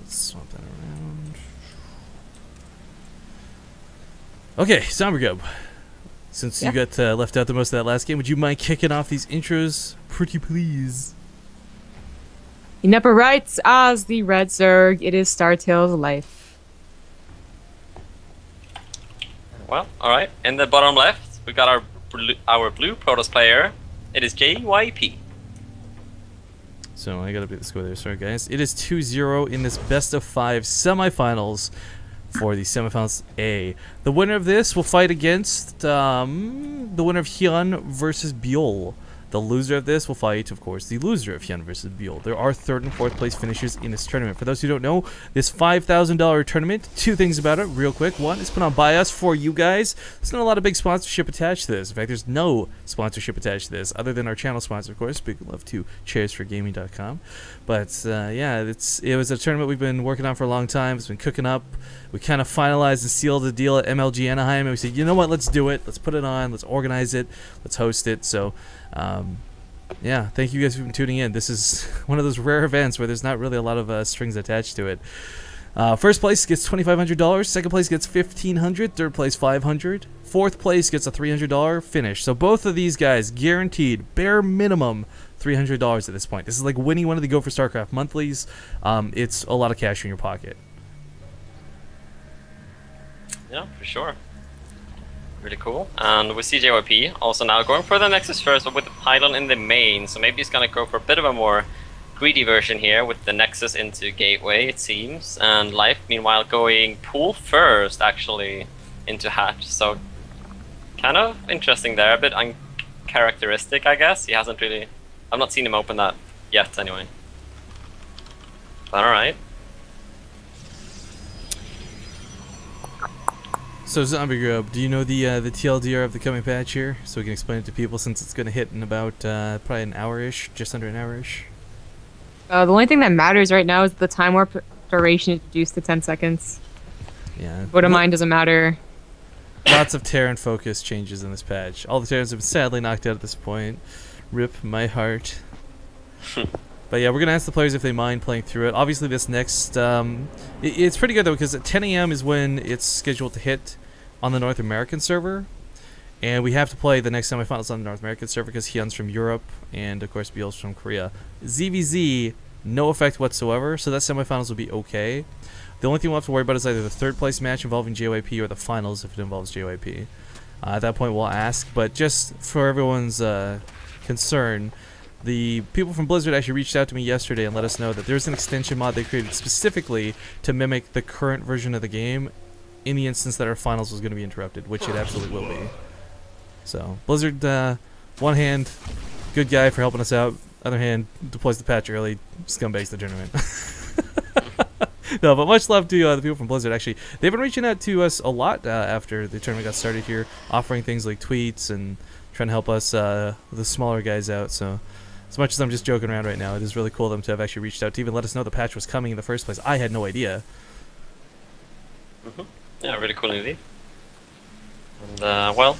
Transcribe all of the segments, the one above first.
let's swap that around. Okay, Zombie, since you got left out the most of that last game, would you mind kicking off these intros, pretty please? He never writes as the Red Zerg. It is Startail's life. Well, alright. In the bottom left, we've got our blue Protoss player. It is JYP. So I gotta beat the score there. Sorry, guys. It is 2-0 in this best of 5 semifinals for the Semifinals A. The winner of this will fight against the winner of Hyun versus Byul. The loser of this will fight, of course, the loser of Hyun versus Byul. There are 3rd and 4th place finishers in this tournament. For those who don't know, this $5,000 tournament, 2 things about it real quick. One, it's put on by us for you guys. There's not a lot of big sponsorship attached to this. In fact, there's no sponsorship attached to this, other than our channel sponsor, of course. Big love to cheersforgaming.com. But, yeah, it was a tournament we've been working on for a long time. It's been cooking up. We kind of finalized and sealed the deal at MLG Anaheim, and we said, you know what, let's do it. Let's put it on. Let's organize it. Let's host it. So, yeah, thank you guys for tuning in. This is one of those rare events where there's not really a lot of strings attached to it. First place gets $2,500. Second place gets $1,500. Third place $500. Fourth place gets a $300 finish. So both of these guys guaranteed bare minimum $300 at this point. This is like winning one of the Go for Starcraft monthlies. It's a lot of cash in your pocket. Yeah, for sure. Really cool. And we see JYP also now going for the Nexus first, but with the pylon in the main. So maybe he's gonna go for a bit of a more greedy version here with the Nexus into Gateway, it seems. And Life, meanwhile, going pool first, actually, into Hatch. So kind of interesting there. A bit uncharacteristic, I guess. He hasn't really... I've not seen him open that yet, anyway. But alright. So Zombie Grub, do you know the TLDR of the coming patch here? So we can explain it to people since it's going to hit in about probably an hour-ish, just under an hour-ish. The only thing that matters right now is the time warp duration is reduced to 10 seconds. Yeah. What of mine doesn't matter. Lots of Terran focus changes in this patch. All the Terrans have been sadly knocked out at this point. Rip my heart. But yeah, we're going to ask the players if they mind playing through it. Obviously this next... it's pretty good though, because at 10 AM is when it's scheduled to hit on the North American server. And we have to play the next semifinals on the North American server because Hyun's from Europe and of course Byul's from Korea. ZVZ, no effect whatsoever, so that semifinals will be okay. The only thing we'll have to worry about is either the 3rd place match involving JYP or the finals if it involves JYP. At that point we'll ask, but just for everyone's concern, the people from Blizzard actually reached out to me yesterday and let us know that there's an extension mod they created specifically to mimic the current version of the game in the instance that our finals was going to be interrupted, which it absolutely will be. So, Blizzard, one hand, good guy for helping us out. Other hand, deploys the patch early, scumbags the tournament. No, but much love to the people from Blizzard, actually. They've been reaching out to us a lot after the tournament got started here, offering things like tweets and trying to help us, the smaller guys out, so... As much as I'm just joking around right now, it is really cool of them to have actually reached out to even let us know the patch was coming in the first place. I had no idea. Yeah, really cool indeed. And, well,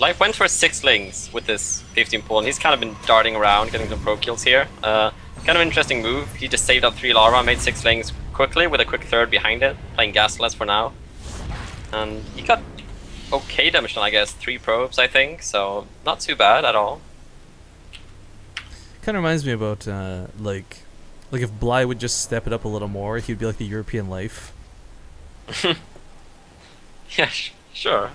Life went for 6 lings with this 15 pool, and he's kind of been darting around, getting some pro kills here. Kind of interesting move. He just saved up 3 larva, made 6 lings quickly with a quick 3rd behind it, playing gasless for now. And he got okay damage done, I guess. 3 probes, I think, so not too bad at all. Kind of reminds me about like if Bly would just step it up a little more, he'd be like the European Life. Yeah, sure.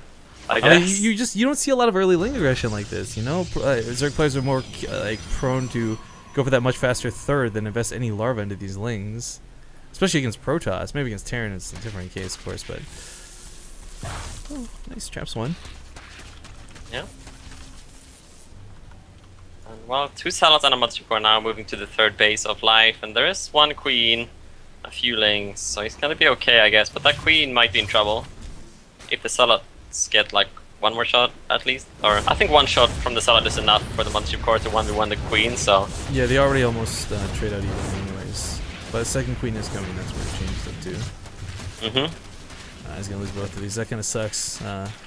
I guess. mean, you don't see a lot of early lane aggression like this, you know. Zerg players are more like prone to go for that much faster 3rd than invest any larva into these lings, especially against Protoss. Maybe against Terran it's a different case, of course, but oh, nice traps one. Yeah. And, well, 2 Salads and a Mothership are now moving to the 3rd base of Life, and there is 1 Queen, a few Lings, so he's gonna be okay, I guess, but that Queen might be in trouble if the Salads get like 1 more shot at least, or I think 1 shot from the Salad is enough for the Mothership Core to 1v1 the Queen, so... Yeah, they already almost trade out even anyways, but a 2nd Queen is coming, that's where it changed up to. He's gonna lose both of these, that kinda sucks,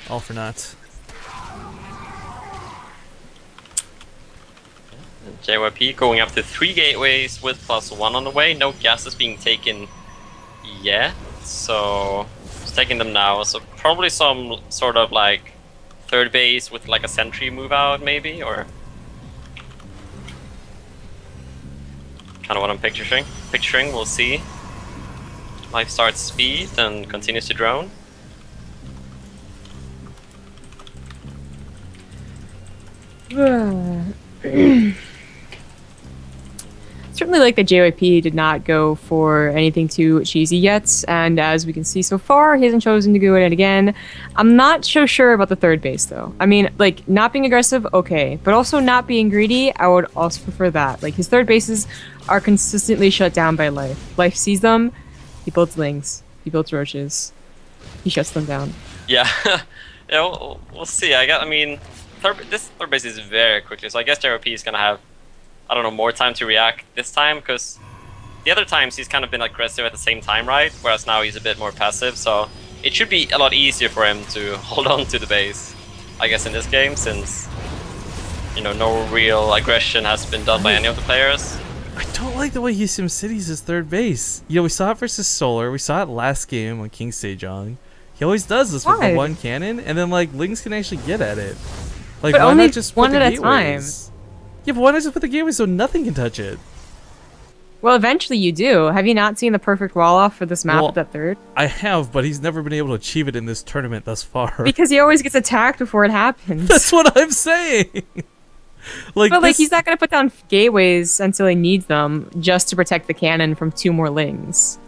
all for naught. JYP going up to 3 gateways with +1 on the way. No gases being taken yet, so just taking them now. So probably some sort of like third base with like a sentry move out, maybe, or kind of what I'm picturing. We'll see. Life starts speed and continues to drone. Certainly like that JYP did not go for anything too cheesy yet, and as we can see so far, he hasn't chosen to go in it again. I'm not so sure about the third base though. I mean, like, not being aggressive, okay, but also not being greedy, I would also prefer that. Like, his third bases are consistently shut down by Life. Life sees them, he builds Lings, he builds Roaches, he shuts them down. Yeah, yeah, we'll see. I mean, this third base is very quickly, so I guess JYP is gonna have, I don't know, more time to react this time, because the other times he's kind of been aggressive at the same time, right? Whereas now he's a bit more passive, so it should be a lot easier for him to hold on to the base, I guess, in this game, since, you know, no real aggression has been done by any of the players. I don't like the way he SimCities his third base. You know, we saw it versus Solar, we saw it last game on King Sejong. He always does this with the one cannon, and then like Lings can actually get at it. Like, but why only not just one put the at a gateways? time. Yeah, but why not just put the gateway so nothing can touch it? Well, eventually you do. Have you not seen the perfect wall-off for this map at that third? I have, but he's never been able to achieve it in this tournament thus far. Because he always gets attacked before it happens. That's what I'm saying! Like, but, like, he's not going to put down gateways until he needs them, just to protect the cannon from 2 more Lings.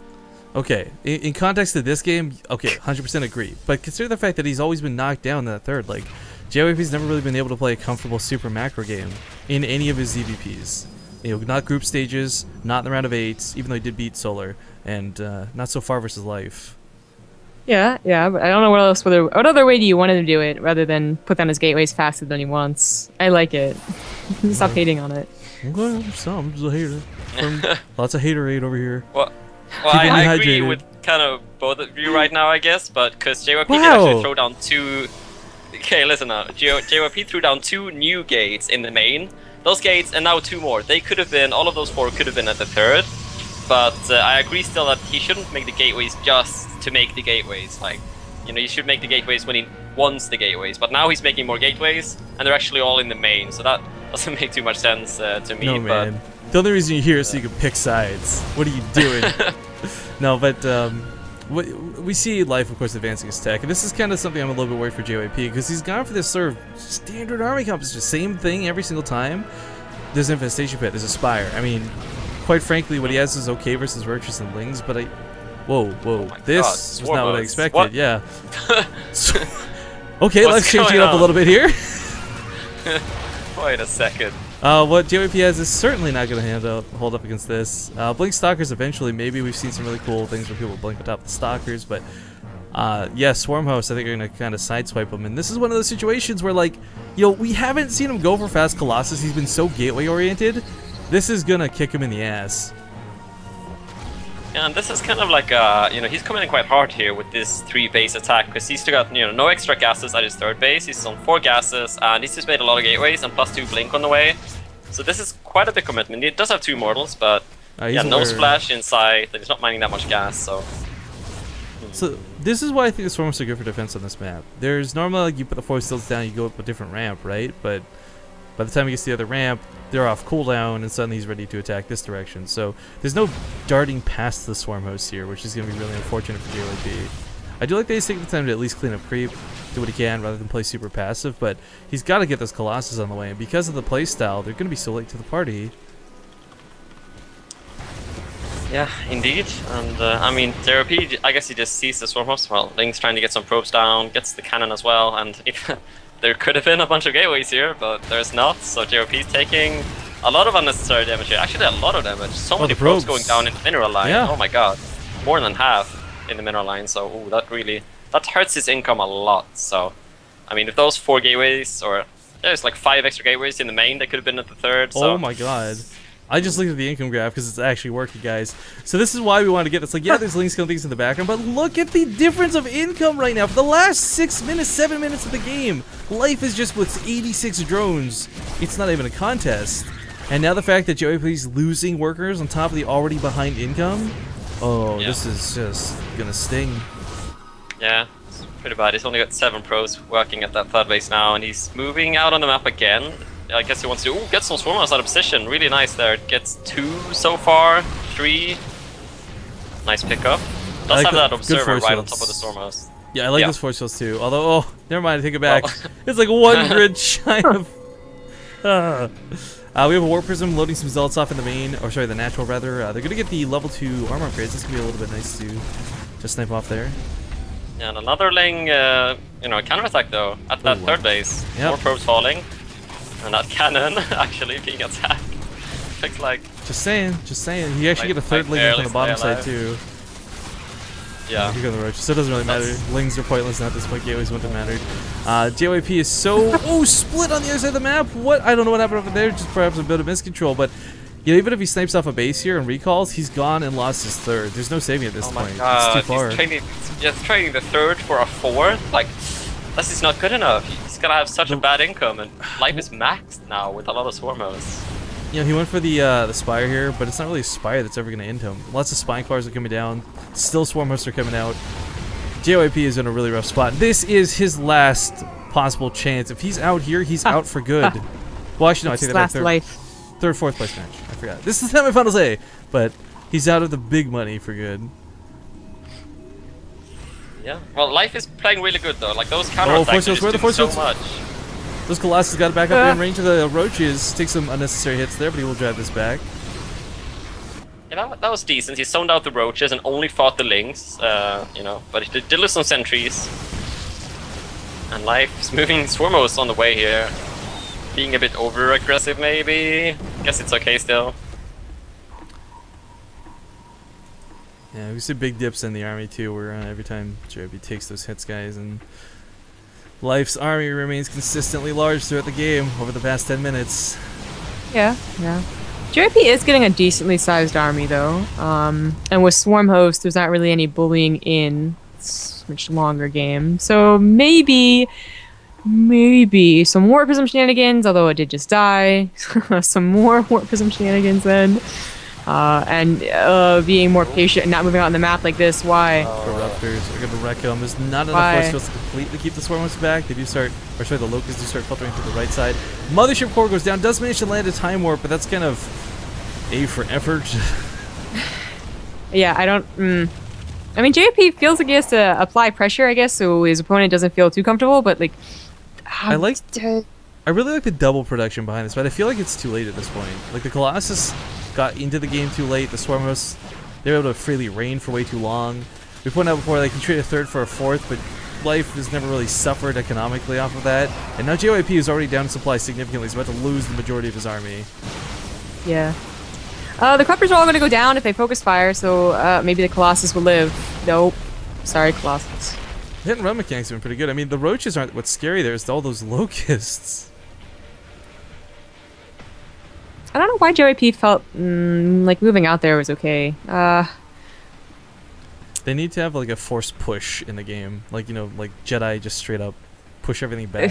Okay, in context of this game, okay, 100% agree. But consider the fact that he's always been knocked down in that third. Like, JYP's never really been able to play a comfortable super macro game in any of his EVPs. You know, not group stages, not in the round of 8s, even though he did beat Solar, and not so far versus Life. Yeah, but I don't know what other way do you want him to do it rather than put down his gateways faster than he wants. I like it. Stop hating on it. Okay, I'm just a hater. Lots of haterade over here. Well, I agree with kind of both of you right now, I guess, but because JYP did actually throw down 2... Okay, listen now. JYP threw down 2 new gates in the main. Those gates, and now 2 more. They could have been, all of those 4 could have been at the third. But I agree still that he shouldn't make the gateways just to make the gateways. Like, you know, you should make the gateways when he wants the gateways. But now he's making more gateways, and they're actually all in the main. So that doesn't make too much sense to me. No, man. The only reason you're here is so you can pick sides. What are you doing? No, but we see Life, of course, advancing his tech. And this is kind of something I'm a little bit worried for JYP, because he's gone for this sort of standard army composition. Same thing every single time. There's an Infestation Pit, there's a Spire. I mean, quite frankly, what he has is okay versus Roaches and Lings, but Whoa. Oh this was not what I expected, what? Yeah. Okay, let's change it up a little bit here. Wait a second. What JYP has is certainly not going to hold up against this. Blink Stalkers eventually, maybe we've seen some really cool things where people blink on top of the Stalkers, but yeah, Swarm Hosts I think are going to kind of sideswipe them, and this is one of those situations where, like, you know, we haven't seen him go for fast Colossus. He's been so gateway oriented. This is going to kick him in the ass. Yeah, and this is kind of like, you know, he's coming in quite hard here with this 3 base attack, because he's still got, you know, no extra gases at his third base. He's on 4 gases, and he's just made a lot of gateways, and plus 2 blink on the way. So this is quite a big commitment. He does have 2 mortals, but yeah, no splash inside, and he's not mining that much gas, so... So this is why I think the Swarm is so good for defense on this map. There's normally, like, you put the 4 stilts down, you go up a different ramp, right? But by the time he gets to the other ramp, they're off cooldown, and suddenly he's ready to attack this direction. So there's no darting past the Swarm Host here, which is going to be really unfortunate for JYP. I do like that he's taking the time to at least clean up creep, do what he can, rather than play super passive, but he's got to get this Colossus on the way, and because of the playstyle, they're going to be so late to the party. Yeah, indeed. And I mean, JYP, I guess he just sees the Swarm Host. Well, Link's trying to get some probes down, gets the cannon as well, and if there could have been a bunch of gateways here, but there's not, so JYP's taking a lot of unnecessary damage here. Actually, a lot of damage. So many probes going down in the mineral line. Yeah. Oh my god. More than half in the mineral line, so ooh, that hurts his income a lot. So, I mean, if those 4 gateways, or there's like 5 extra gateways in the main, they could have been at the third. So. Oh my god. I just looked at the income graph because it's actually working, guys. So this is why we want to get this. Like, yeah, there's Link skill things in the background, but look at the difference of income right now. For the last 6 minutes, 7 minutes of the game, Life is just with 86 drones. It's not even a contest. And now the fact that JYP's losing workers on top of the already behind income, Oh, Yeah. this is just gonna sting. Yeah, it's pretty bad. He's only got 7 pros working at that third base now, and he's moving out on the map again. I guess he wants to get some swarmers out of position. Really nice there. Gets 2 so far, 3. Nice pickup. Does like have the- that good observer force right on shields. top of the stormers. Yeah, I like Yeah. those force shields too. Although, oh, never mind, I take it back. Well- It's like 1 grid shy of. We have a Warp Prism loading some Zealots off in the main, or sorry, the natural rather. They're gonna get the level 2 armor upgrades. This can be a little bit nice to just snipe off there. Yeah, and another Ling, counterattack though, at that Ooh, third base. Yep. More probes falling. And that cannon actually being attacked. Looks like, Just saying, just saying. You actually Like- get a third like Ling from barely the bottom stay side alive. too. yeah. Here go the roaches. So it doesn't really matter. That's- Lings are pointless now at this point. Gateways wouldn't have mattered. JYP is so split on the other side of the map. What? I don't know what happened over there. Just perhaps a bit of miscontrol. But you know, even if he snipes off a base here and recalls, he's gone and lost his third. There's no saving at this Oh my point. god, It's too far. he's trading the third for a fourth? Like, this is not good enough. He's gonna have such a bad income, and life is maxed now with a lot of swarmos. You know, he went for the Spire here, but it's not really a Spire that's ever going to end him. Lots of Spine Claws are coming down. Still Swarm Hosts are coming out. JYP is in a really rough spot. This is his last possible chance. If he's out here, he's out for good. Well, actually, no, I It's take his that back. last life. Third, fourth place match. I forgot. This is Semifinals A, but he's out of the big money for good. Yeah. Well, life is playing really good though. Like those counterattacks force are shields, where are the just doing force so shields? much. Those Colossus got to back up in range of the Roaches. Take some unnecessary hits there, but he will drive this back. Yeah, that was decent. He zoned out the roaches and only fought the lings, but he did lose some sentries. And life is moving swarmos on the way here. Being a bit over aggressive maybe. Guess it's okay still. Yeah, we see big dips in the army too, where every time JYP takes those hits, guys, and Life's army remains consistently large throughout the game over the past 10 minutes. Yeah, yeah. JYP is getting a decently sized army though, and with Swarm Host, there's not really any bullying in. It's a much longer game, so maybe some Warp Prism shenanigans. Although it did just die, some more Warp Prism shenanigans then, and being more patient and not moving out on the map like this. Why? Corruptors are going to wreck him. There's not enough Why? force fields to completely keep the Swarm Hosts back. They do start, or sorry, the Locusts do start filtering to the right side. Mothership Core goes down, does manage to land a Time Warp, but that's kind of A for effort. Yeah, I don't. I mean, JYP feels like he has to apply pressure, I guess, so his opponent doesn't feel too comfortable. But like, I really like the double production behind this, but I feel like it's too late at this point. Like, the Colossus got into the game too late. The Swarm Hosts, they were able to freely reign for way too long. We pointed out before, like, he traded a third for a fourth, but Life has never really suffered economically off of that. And now JYP is already down in supply significantly. He's about to lose the majority of his army. Yeah. The Corruptors are all going to go down if they focus fire, so maybe the Colossus will live. Nope. Sorry, Colossus. Hit and run mechanics have been pretty good. I mean, the Roaches aren't what's scary there. It's all those Locusts. I don't know why JYP felt like moving out there was okay. They need to have, like, a forced push in the game. Like, you know, like Jedi just straight up push everything back.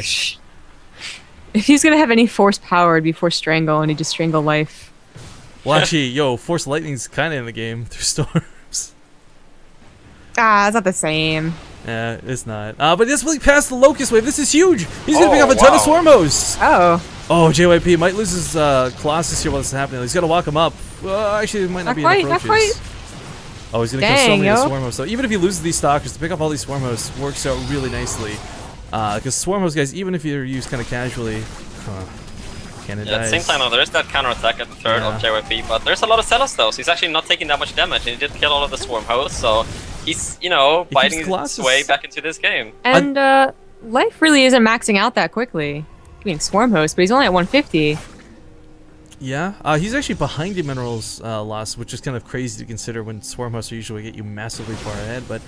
If he's going to have any force power, it'd be Force Strangle, and he'd just strangle Life. Well, actually, yo, Force Lightning's kind of in the game through storms. It's not the same. Yeah, it's not. But this will pass the Locust Wave. This is huge. He's going to pick up a ton of Swarm Hosts. Oh. Oh, JYP might lose his Colossus here while this is happening. He's got to walk him up. Actually, it might not be enough Roaches. Oh, he's going to kill so many of the Swarm Hosts. So even if he loses these Stalkers, to pick up all these Swarm Hosts works out really nicely. Because Swarm Hosts, guys, even if you're used kind of casually, cannon Yeah, at the dies. same time, though, there is that counterattack at the third of JYP, but there's a lot of Celos though, so he's actually not taking that much damage, and he did kill all of the Swarm Hosts, so he's, biting his way back into this game. And Life really isn't maxing out that quickly. I mean, Swarm Host, but he's only at 150. Yeah, he's actually behind the Minerals loss, which is kind of crazy to consider when Swarm Hosts usually get you massively far ahead, but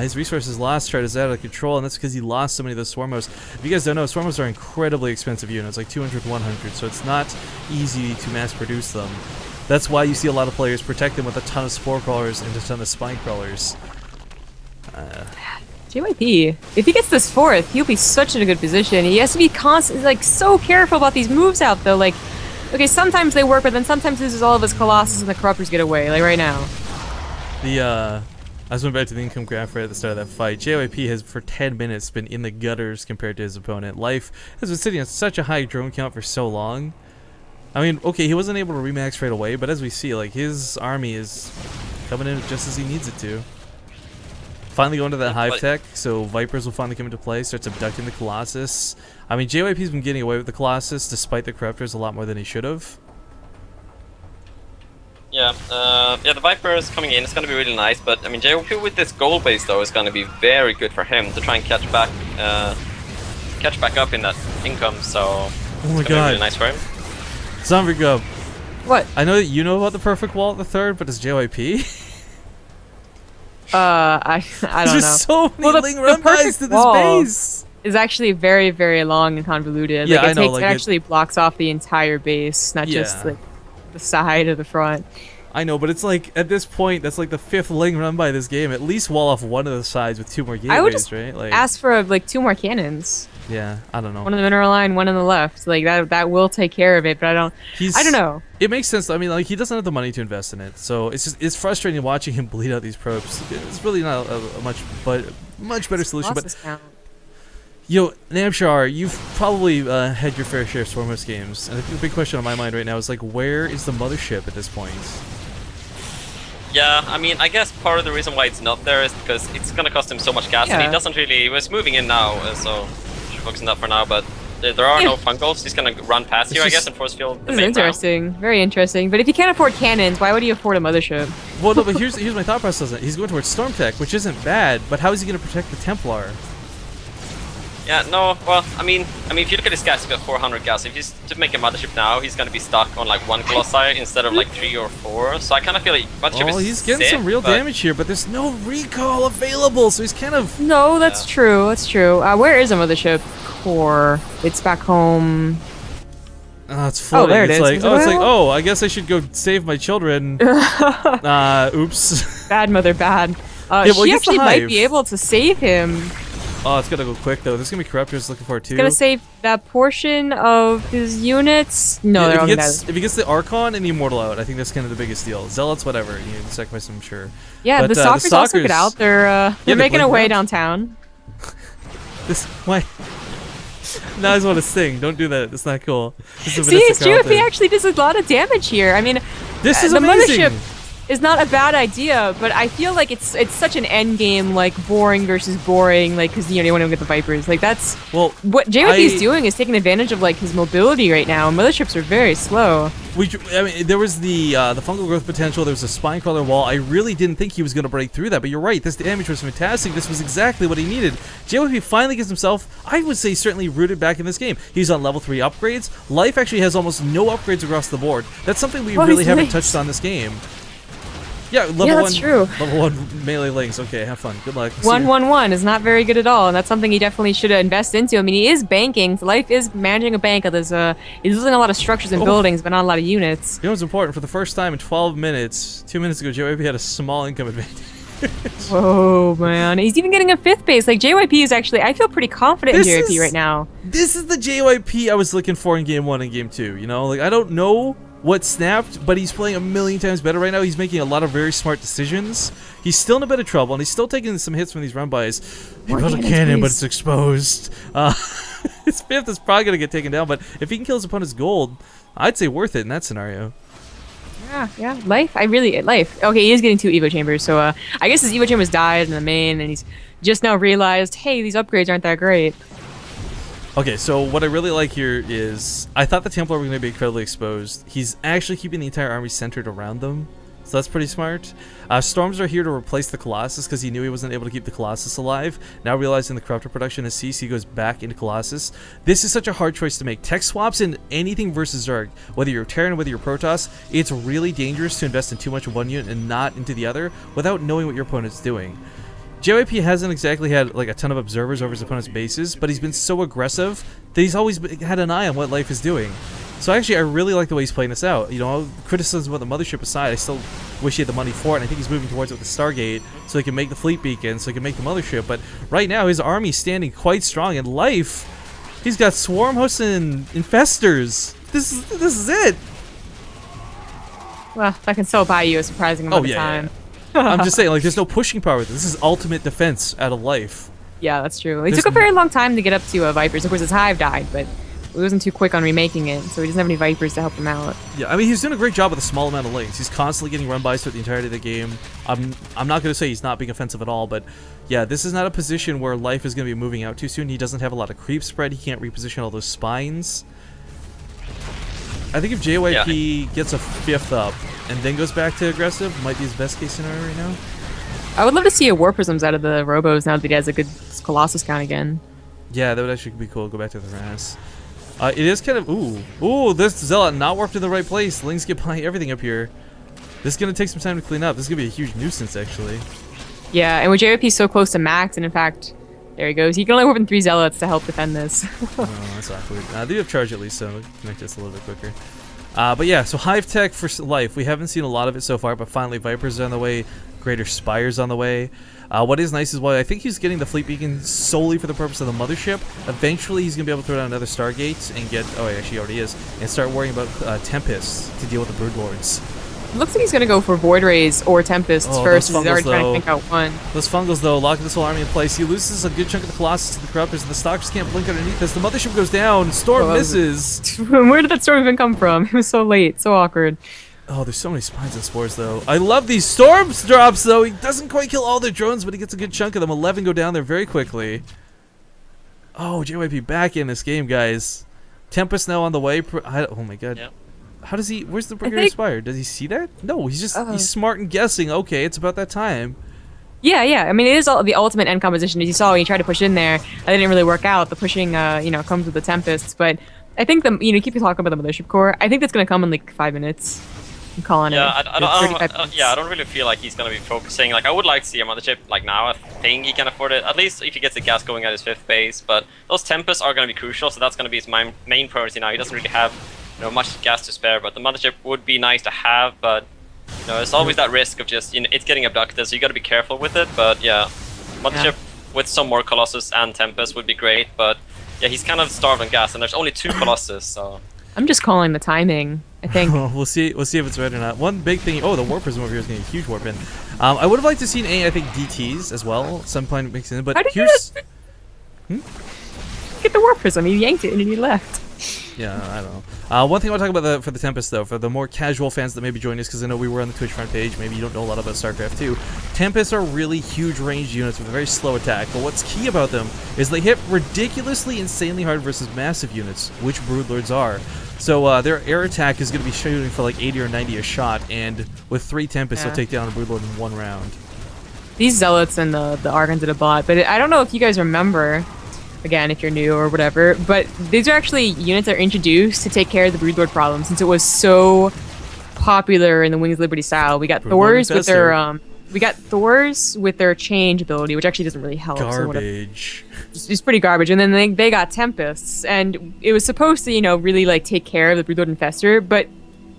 his resources lost chart is out of control, and that's because he lost so many of those Swarm Hosts. If you guys don't know, Swarm Hosts are incredibly expensive units, like 200, 100, so it's not easy to mass produce them. That's why you see a lot of players protect them with a ton of Spore Crawlers and a ton of Spine Crawlers. JYP, if he gets this fourth, he'll be such in a good position. He has to be constantly, like, so careful about these moves out, though. Like, okay, sometimes they work, but then sometimes he loses all of his Colossus and the Corruptors get away, like right now. I just went back to the income graph right at the start of that fight. JYP has, for 10 minutes, been in the gutters compared to his opponent. Life has been sitting at such a high drone count for so long. I mean, okay, he wasn't able to remax right away, but as we see, like, his army is coming in just as he needs it to. Finally going to that hive tech, so Vipers will finally come into play, starts abducting the Colossus. I mean, JYP's been getting away with the Colossus, despite the Corruptors, a lot more than he should have. Yeah, yeah, the Viper is coming in. It's going to be really nice, but I mean, JYP with this gold base though is going to be very good for him to try and catch back up in that income. So oh my it's god, really nice for him. Zombie Gub. What? I know that you know about the perfect wall at the third, but does JYP? I don't know. There's so many Ling run-bys to this base. Is actually very, very long and convoluted. Yeah, like, I know. It actually blocks off the entire base, not just like the side or the front. I know, but it's like at this point, that's like the 5th Ling run by this game. At least wall off one of the sides with 2 more gateways, I would just right? Like, ask for like 2 more cannons. Yeah, I don't know. One on the mineral line, one on the left. Like that will take care of it, but I don't know. It makes sense. I mean, like, he doesn't have the money to invest in it, so it's frustrating watching him bleed out these probes. It's really not a much better solution. But yo, NMrUUG, you've probably had your fair share of Stormhost games, and I think the big question on my mind right now is like, where is the mothership at this point? Yeah, I mean, I guess part of the reason why it's not there is because it's gonna cost him so much gas, and he doesn't really. He was moving in now, so should focus on that for now. But there are no fungals. He's gonna run past you, I guess, and force field. This is interesting, very interesting. But if he can't afford cannons, why would he afford a mothership? Well, no, but here's my thought process. He's going towards Storm Tech, which isn't bad, but how is he gonna protect the Templar? Yeah, no, well, I mean, if you look at his gas, he's got 400 gas. If he's to make a mothership now, he's gonna be stuck on like 1 Colossi instead of like 3 or 4. So I kind of feel like mothership is he's getting some real damage here, but there's no recall available, so he's kind of... No, that's true, that's true. Where is a mothership core? It's back home. It's floating. Oh, there it is. Like, it's like, oh, I guess I should go save my children. Oops. Bad mother, bad. She actually might be able to save him. Oh, it's gonna go quick though. There's gonna be Corruptors looking for it too. It's gonna save that portion of his units. No, yeah, if he gets the Archon and the Immortal out, I think that's kind of the biggest deal. Zealots, whatever, you can sacrifice them, sure. Yeah, but, the Stalkers also get out. They're making their way downtown. Why? Now I just want to sing. Don't do that. It's not cool. See, his JYP actually does a lot of damage here. I mean, this is the amazing. Mothership is not a bad idea, but I feel like it's such an end game, like boring versus boring, like because you want to get the Vipers. Like that's what JYP is doing is taking advantage of like his mobility right now. Motherships are very slow. I mean, there was the fungal growth potential. There was a spine crawler wall. I really didn't think he was going to break through that, but you're right. This damage was fantastic. This was exactly what he needed. JYP finally gets himself, I would say, certainly rooted back in this game. He's on level 3 upgrades. Life actually has almost no upgrades across the board. That's something we really haven't touched on this game. Yeah, that's true. Level 1 melee links. Okay, have fun. Good luck. 1-1-1 is not very good at all, and that's something he definitely should invest into. I mean, he is banking. Life is managing a bank. He's losing a lot of structures and buildings, but not a lot of units. You know what's important? For the first time in 12 minutes, 2 minutes ago, JYP had a small income advantage. Whoa, man. He's even getting a 5th base. Like, JYP is actually... I feel pretty confident in JYP right now. This is the JYP I was looking for in Game 1 and Game 2, you know? Like, I don't know what snapped, but he's playing a million times better right now. He's making a lot of very smart decisions. He's still in a bit of trouble, and he's still taking some hits from these run-bys. He built a cannon, but it's exposed. His 5th is probably going to get taken down, but if he can kill his opponent's gold, I'd say worth it in that scenario. Yeah. Life. Okay, he is getting 2 Evo chambers, so I guess his Evo chambers died in the main, and he's just now realized, hey, these upgrades aren't that great. Okay, so what I really like here is, I thought the Templar were going to be incredibly exposed. He's actually keeping the entire army centered around them, so that's pretty smart. Storms are here to replace the Colossus because he knew he wasn't able to keep the Colossus alive. Now realizing the Corruptor production has ceased, he goes back into Colossus. This is such a hard choice to make. Tech swaps in anything versus Zerg, whether you're Terran or whether you're Protoss, it's really dangerous to invest in too much of one unit and not into the other without knowing what your opponent's doing. JYP hasn't exactly had like a ton of observers over his opponent's bases, but he's been so aggressive that he's always had an eye on what Life is doing. So actually, I really like the way he's playing this out. You know, criticism about the Mothership aside, I still wish he had the money for it, and I think he's moving towards it with the Stargate so he can make the Fleet Beacon, so he can make the Mothership. But right now, his army's standing quite strong, and Life, he's got Swarm Hosts and Infestors. This is it. Well, that can still buy you a surprising amount of time. I'm just saying, like, there's no pushing power with this. This is ultimate defense out of life. Yeah, that's true. It took a very long time to get up to Vipers. Of course, his Hive died, but he wasn't too quick on remaking it, so he doesn't have any Vipers to help him out. Yeah, I mean, he's doing a great job with a small amount of lanes. He's constantly getting run by throughout the entirety of the game. I'm not going to say he's not being offensive at all, but yeah, this is not a position where life is going to be moving out too soon. He doesn't have a lot of creep spread. He can't reposition all those spines. I think if JYP gets a 5th up and then goes back to aggressive, might be his best case scenario right now. I would love to see a War Prisms out of the Robos now that he has a good Colossus count again. Yeah, that would actually be cool. Go back to the Ras. It is kind of... Ooh, this Zealot not warped in the right place. Lings get by everything up here. This is going to take some time to clean up. This is going to be a huge nuisance, actually. Yeah, and with JYP so close to max, and in fact, there he goes. He can only warp in 3 Zealots to help defend this. Oh, that's awkward. They do have charge at least, so we can make this a little bit quicker. But yeah, so Hive Tech for life. We haven't seen a lot of it so far, but finally Vipers are on the way. Greater Spire's on the way. What is nice is, well, I think he's getting the Fleet Beacon solely for the purpose of the Mothership. Eventually, he's going to be able to throw down another Stargate and get... Oh, actually, he already is. And start worrying about Tempests to deal with the Broodlords. It looks like he's going to go for Void Rays or Tempests first. He's already trying to think out one. Those Fungals, though, locking this whole army in place. He loses a good chunk of the Colossus to the Corruptors, and the Stalkers can't blink underneath this. The Mothership goes down. Storm misses. Where did that storm even come from? It was so late. So awkward. Oh, there's so many spines and spores, though. I love these storms drops, though. He doesn't quite kill all their drones, but he gets a good chunk of them. 11 go down there very quickly. Oh, JYP back in this game, guys. Tempest now on the way. Oh, my God. Yep. How does he... Where's the Brigadier Spire? Does he see that? No, he's just... He's smart and guessing. Okay, it's about that time. Yeah, yeah. I mean, it is the ultimate end composition. As you saw when you tried to push in there, that didn't really work out. The pushing, comes with the Tempests. But I think, keep talking about the Mothership Core. I think that's going to come in, like, 5 minutes. I'm calling it. I don't really feel like he's going to be focusing. Like, I would like to see a Mothership, like, now. I think he can afford it. At least if he gets the gas going at his 5th base. But those Tempests are going to be crucial, so that's going to be his main priority now. He doesn't really have... much gas to spare, but the Mothership would be nice to have, but there's always that risk of just it's getting abducted, so you got to be careful with it. But yeah, Mothership with some more Colossus and Tempest would be great, but yeah, he's kind of starved on gas, and there's only 2 Colossus, so I'm just calling the timing. I think we'll see if it's right or not. One big thing. Oh, the War Prism over here is getting a huge warp in. I would have liked to seen I think DTs as well. Some point mixed in, but here's get the War Prism. He yanked it and he left. Yeah, I don't know. One thing I want to talk about for the Tempest, though, for the more casual fans that maybe join us, because I know we were on the Twitch front page, maybe you don't know a lot about StarCraft 2. Tempests are really huge ranged units with a very slow attack, but what's key about them is they hit ridiculously, insanely hard versus massive units, which Broodlords are. So their air attack is going to be shooting for like 80 or 90 a shot, and with 3 Tempests, they'll take down a Broodlord in 1 round. These Zealots and the Archons did a bot, but I don't know if you guys remember... Again, if you're new or whatever, but these are actually units that are introduced to take care of the Broodlord problem, since it was so popular in the Wings of Liberty style. We got Thors with their change ability, which actually doesn't really help. Garbage. So it's pretty garbage. And then they got Tempests, and it was supposed to, really like take care of the Broodlord Infestor, but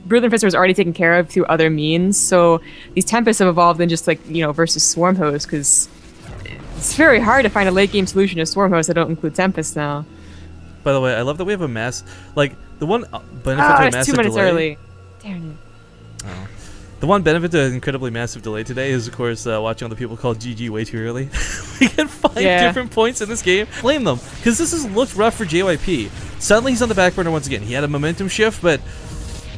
Broodlord Infestor was already taken care of through other means. So these Tempests have evolved in just like versus Swarm Host, because it's very hard to find a late game solution to Swarm Hosts that don't include Tempest now. By the way, I love that we have a mass... Like, the one benefit to a massive 2 minutes delay... early. Damn it. Oh. The one benefit to an incredibly massive delay today is, of course, watching other people call GG way too early. We get 5 different points in this game. Blame them, because this has looked rough for JYP. Suddenly he's on the back burner once again. He had a momentum shift, but...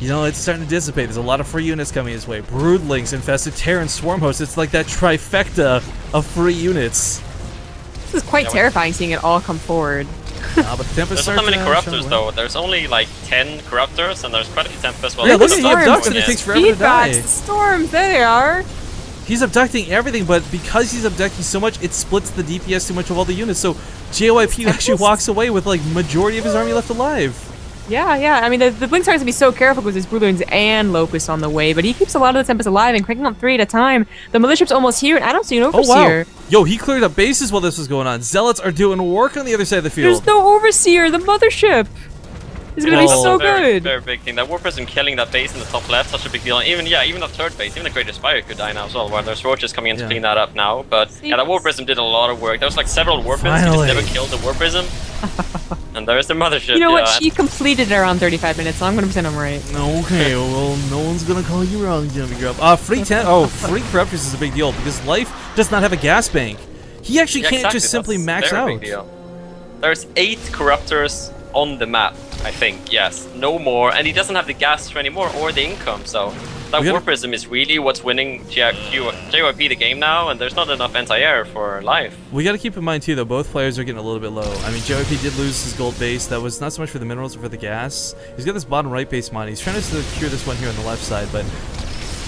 it's starting to dissipate. There's a lot of free units coming his way. Broodlings, Infested Terran, Swarm Hosts. It's like that trifecta of free units. This is quite terrifying seeing it all come forward. But the Tempest there's not that many Corruptors, though. There's only like 10 Corruptors, and there's quite a few Tempests. Well, look at he abducts and it takes forever to die. The storms, there they are. He's abducting everything, but because he's abducting so much, it splits the DPS too much of all the units. So JYP actually walks away with like majority of his army left alive. Yeah. I mean, the Blink has to be so careful because there's Broodlords and Locusts on the way, but he keeps a lot of the Tempests alive and cranking up 3 at a time. The Mothership's almost here, and I don't see an Overseer. Oh, wow. Yo, he cleared up bases while this was going on. Zealots are doing work on the other side of the field. There's no Overseer. The Mothership is going to be so good. Very big thing. That War Prism killing that base in the top left, such a big deal. And even that 3rd base, even the Greater Spire could die now as well, where there's Roaches coming in to clean that up now. But yeah, that War Prism did a lot of work. There was like several War Prisms. He just never killed the War Prism. And there's the mothership. You know what? yeah. She completed it around 35 minutes, so I'm gonna pretend I'm right. Okay, well, no one's gonna call you wrong, Jimmy Grub. Free corruptors is a big deal because Life does not have a gas bank. He actually Yeah, can't exactly, just simply that's max very out. big deal. There's 8 corruptors on the map, I think. Yes, no more, and he doesn't have the gas anymore or the income. So that We gotta- war prism is really what's winning JYP the game now, and there's not enough anti-air for Life. We got to keep in mind too, though, both players are getting a little bit low. I mean, JYP did lose his gold base. That was not so much for the minerals, but for the gas. He's got this bottom right base mine. He's trying to secure this one here on the left side, but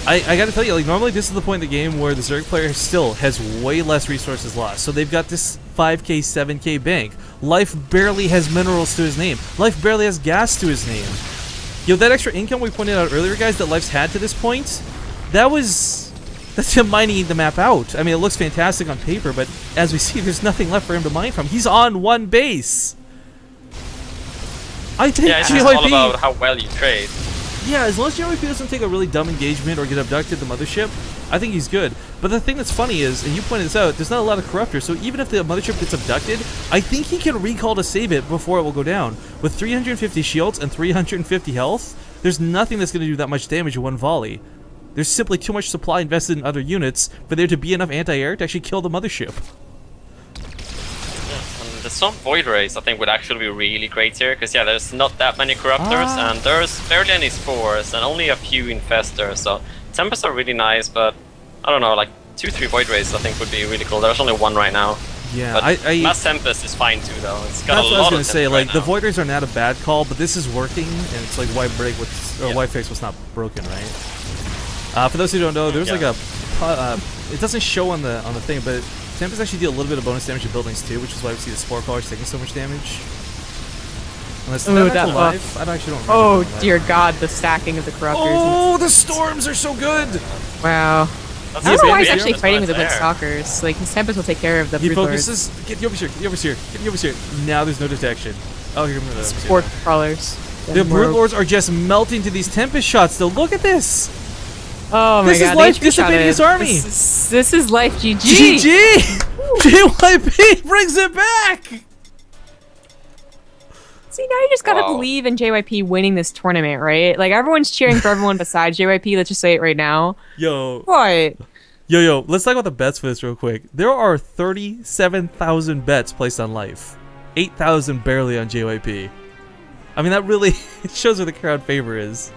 I got to tell you, like, normally this is the point in the game where the Zerg player still has way less resources lost. So they've got this 5k, 7k bank. Life barely has minerals to his name. Life barely has gas to his name. Yo, that extra income we pointed out earlier, guys, that Life's had to this point, that's him mining the map out. I mean, it looks fantastic on paper, but as we see, there's nothing left for him to mine from. He's on one base. I think Yeah, it's just all about how well you trade. Yeah, as long as JYP doesn't take a really dumb engagement or get abducted the mothership, I think he's good. But the thing that's funny is, and you pointed this out, there's not a lot of corruptors, so even if the mothership gets abducted, I think he can recall to save it before it will go down. With 350 shields and 350 health, there's nothing that's going to do that much damage in one volley. There's simply too much supply invested in other units for there to be enough anti-air to actually kill the mothership. And the Swamp Void Race, I think, would actually be really great here, because yeah, there's not that many corruptors, and there's barely any spores, and only a few infestors, so Tempests are really nice, but I don't know, like 2-3 Void Races I think would be really cool. There's only one right now. Yeah, but Mass Tempest is fine too, though. It's got that's a what I was lot gonna of say. Tempest Like right the now. Void Rays are not a bad call, but this is working, and it's like why break what's or Yeah. why fix what's not broken, right? For those who don't know, there's like a it doesn't show on the thing, but Tempests actually deal a little bit of bonus damage to buildings too, which is why we see the Spore Callers taking so much damage. Unless Ooh, that's that alive. I actually don't remember. Oh that. dear God, the stacking of the corruptors. Oh, the storms are so good. Wow. That's I don't know why the he's actually best fighting with the one Blitz there. Stalkers. Like, his Tempest will take care of the He Brood Lords. focuses. Get you over here. Get you over here. Get you over here. Now there's no detection. Oh, here comes the Sport Crawlers. The Brood Lords are just melting to these Tempest shots, though. Look at this. Oh my This is God, Life they two-shotted. dissipating his army. This is Life GG. GG! JYP brings it back! See, now you just gotta Wow. believe in JYP winning this tournament, right? Like, everyone's cheering for everyone besides JYP. Let's just say it right now. Yo, What? yo, let's talk about the bets for this real quick. There are 37,000 bets placed on Life. 8,000 barely on JYP. I mean, that really shows where the crowd favor is.